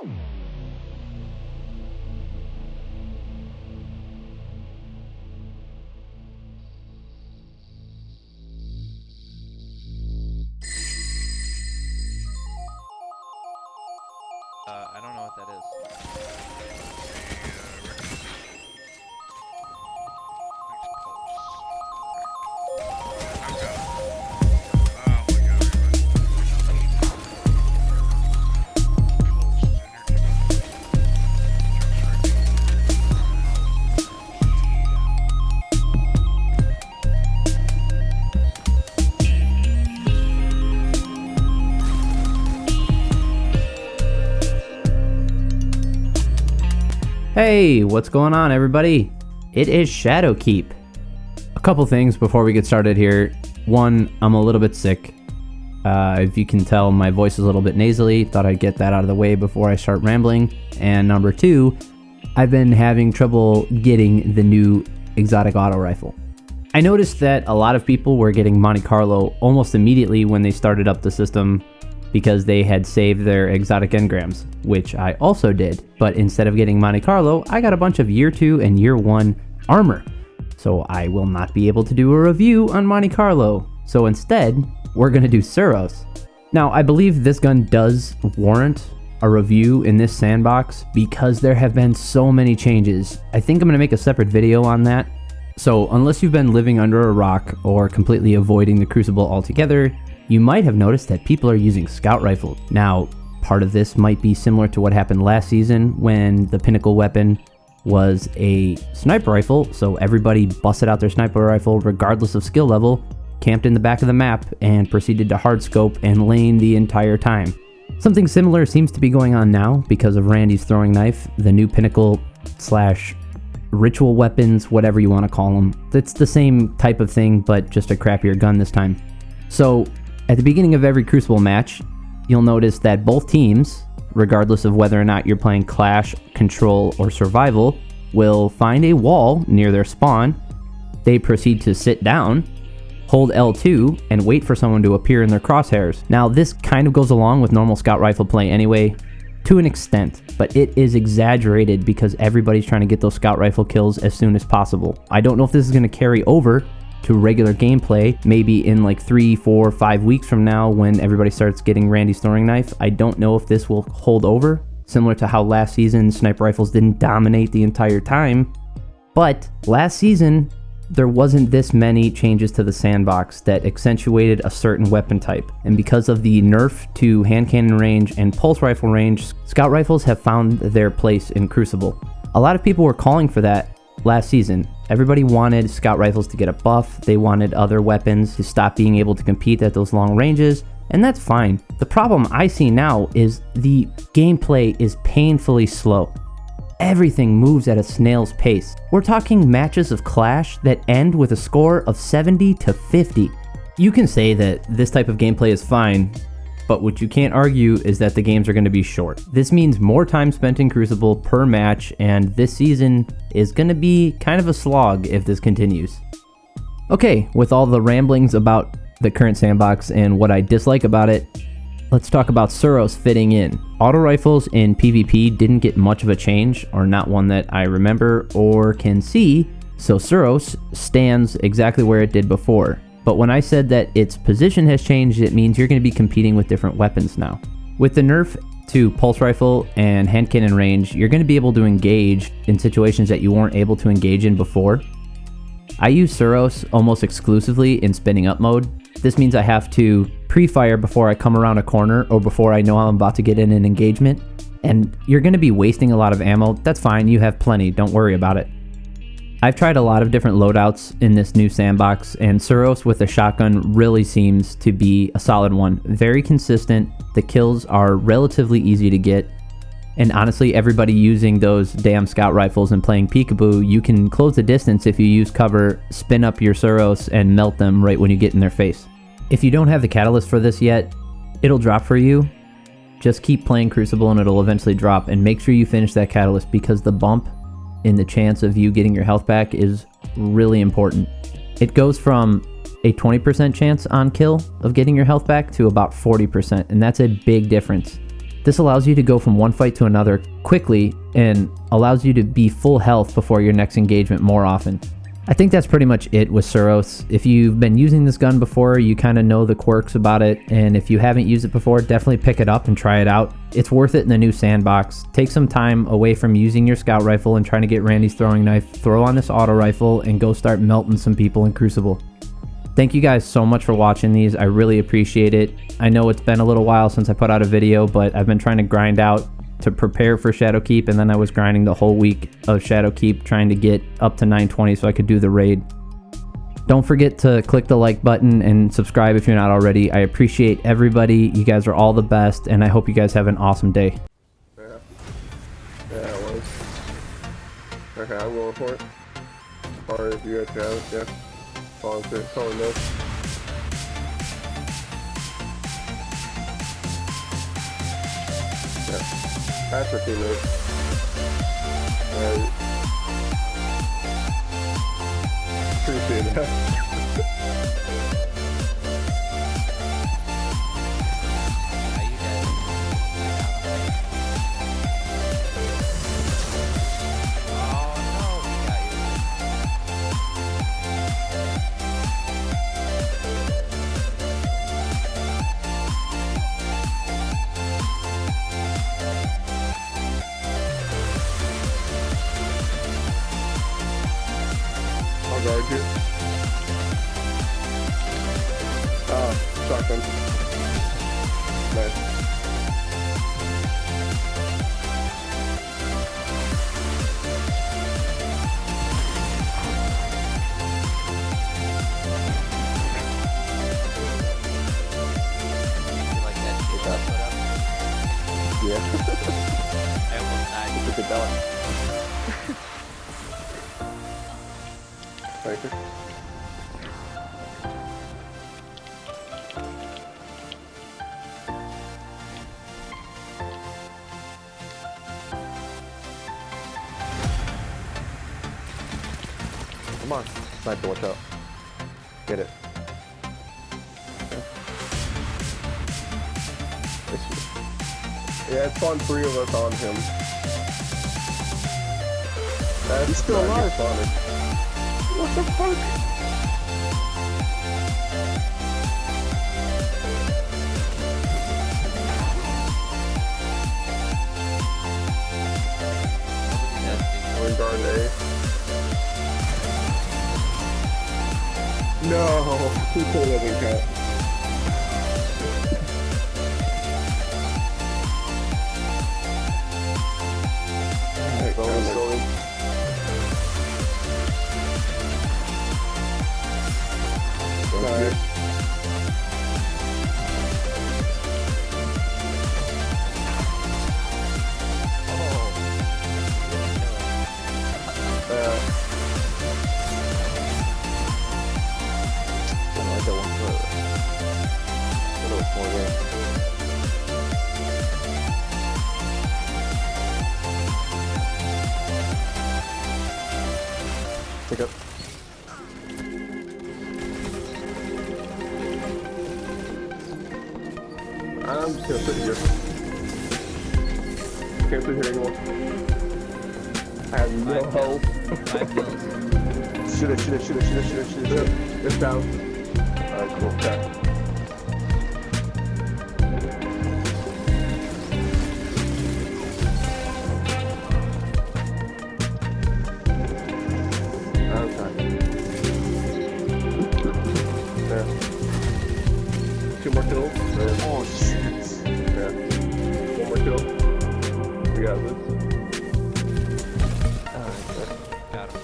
I don't know what that is. Hey, what's going on, everybody? It is Shadowkeep. A couple things before we get started here. One, I'm a little bit sick. If you can tell, my voice is a little bit nasally. Thought I'd get that out of the way before I start rambling. And number two, I've been having trouble getting the new exotic auto rifle. I noticed that a lot of people were getting Monte Carlo almost immediately when they started up the system because they had saved their exotic engrams, which I also did. But instead of getting Monte Carlo, I got a bunch of year 2 and year 1 armor. So I will not be able to do a review on Monte Carlo. So instead, we're gonna do Suros. Now, I believe this gun does warrant a review in this sandbox because there have been so many changes. I think I'm gonna make a separate video on that. So unless you've been living under a rock or completely avoiding the Crucible altogether, you might have noticed that people are using scout rifles. Now, part of this might be similar to what happened last season when the pinnacle weapon was a sniper rifle, so everybody busted out their sniper rifle regardless of skill level, camped in the back of the map, and proceeded to hardscope and lane the entire time. Something similar seems to be going on now because of Randy's throwing knife, the new pinnacle slash ritual weapons, whatever you want to call them. It's the same type of thing, but just a crappier gun this time. So, at the beginning of every Crucible match, you'll notice that both teams, regardless of whether or not you're playing Clash, Control, or Survival, will find a wall near their spawn. They proceed to sit down, hold L2, and wait for someone to appear in their crosshairs. Now, this kind of goes along with normal scout rifle play anyway, to an extent, but it is exaggerated because everybody's trying to get those scout rifle kills as soon as possible. I don't know if this is going to carry over to regular gameplay, maybe in like 3, 4, 5 weeks from now when everybody starts getting Randy's throwing knife. I don't know if this will hold over, similar to how last season sniper rifles didn't dominate the entire time. But last season, there wasn't this many changes to the sandbox that accentuated a certain weapon type. And because of the nerf to hand cannon range and pulse rifle range, scout rifles have found their place in Crucible. A lot of people were calling for that last season. Everybody wanted scout rifles to get a buff, they wanted other weapons to stop being able to compete at those long ranges, and that's fine. The problem I see now is the gameplay is painfully slow. Everything moves at a snail's pace. We're talking matches of Clash that end with a score of 70 to 50. You can say that this type of gameplay is fine, but what you can't argue is that the games are going to be short. This means more time spent in Crucible per match, and this season is going to be kind of a slog if this continues. Okay, with all the ramblings about the current sandbox and what I dislike about it, let's talk about Suros fitting in. Auto rifles in PvP didn't get much of a change, or not one that I remember or can see, so Suros stands exactly where it did before. But when I said that its position has changed, it means you're going to be competing with different weapons now. With the nerf to pulse rifle and hand cannon range, you're going to be able to engage in situations that you weren't able to engage in before. I use Suros almost exclusively in spinning up mode. This means I have to pre-fire before I come around a corner or before I know I'm about to get in an engagement. And you're going to be wasting a lot of ammo. That's fine, you have plenty, don't worry about it. I've tried a lot of different loadouts in this new sandbox, and Suros with a shotgun really seems to be a solid one. Very consistent, the kills are relatively easy to get, and honestly, everybody using those damn scout rifles and playing peekaboo, you can close the distance if you use cover, spin up your Suros, and melt them right when you get in their face. If you don't have the catalyst for this yet, it'll drop for you. Just keep playing Crucible and it'll eventually drop, and make sure you finish that catalyst because the bump in the chance of you getting your health back is really important. It goes from a 20% chance on kill of getting your health back to about 40%, and that's a big difference. This allows you to go from one fight to another quickly and allows you to be full health before your next engagement more often. I think that's pretty much it with Suros. If you've been using this gun before, you kind of know the quirks about it, and if you haven't used it before, definitely pick it up and try it out. It's worth it in the new sandbox. Take some time away from using your scout rifle and trying to get Randy's throwing knife, throw on this auto rifle, and go start melting some people in Crucible. Thank you guys so much for watching these. I really appreciate it. I know it's been a little while since I put out a video, but I've been trying to grind out to prepare for Shadowkeep, and then I was grinding the whole week of Shadowkeep trying to get up to 920 so I could do the raid. Don't forget to click the like button and subscribe if you're not already. I appreciate everybody. You guys are all the best, and I hope you guys have an awesome day. Yeah, it was. Okay, I'm going for it. Or if you guys have it, yeah. Calling this. Yeah. That's what they know. Appreciate that. How you guys? Oh no, we got you. I'll guard you. Shotgun. Nice. You like that shit I put up? Yeah. I almost died. It's a good dog. Thank you. Come on. Sniper, watch out. Get it. Yeah, it's on 3 of us on him. He's still alive. What the fuck? We're in guard A. No, he still doesn't count. Alright, going. Alright. Pick up. I'm just gonna sit here. Can't sit here anymore. I have no hope. 5 kills. Shoot it. It's down. Alright, cool. Okay. There. 2 more kills. There. Oh shit. There. 1 more kill. We got this. Got him.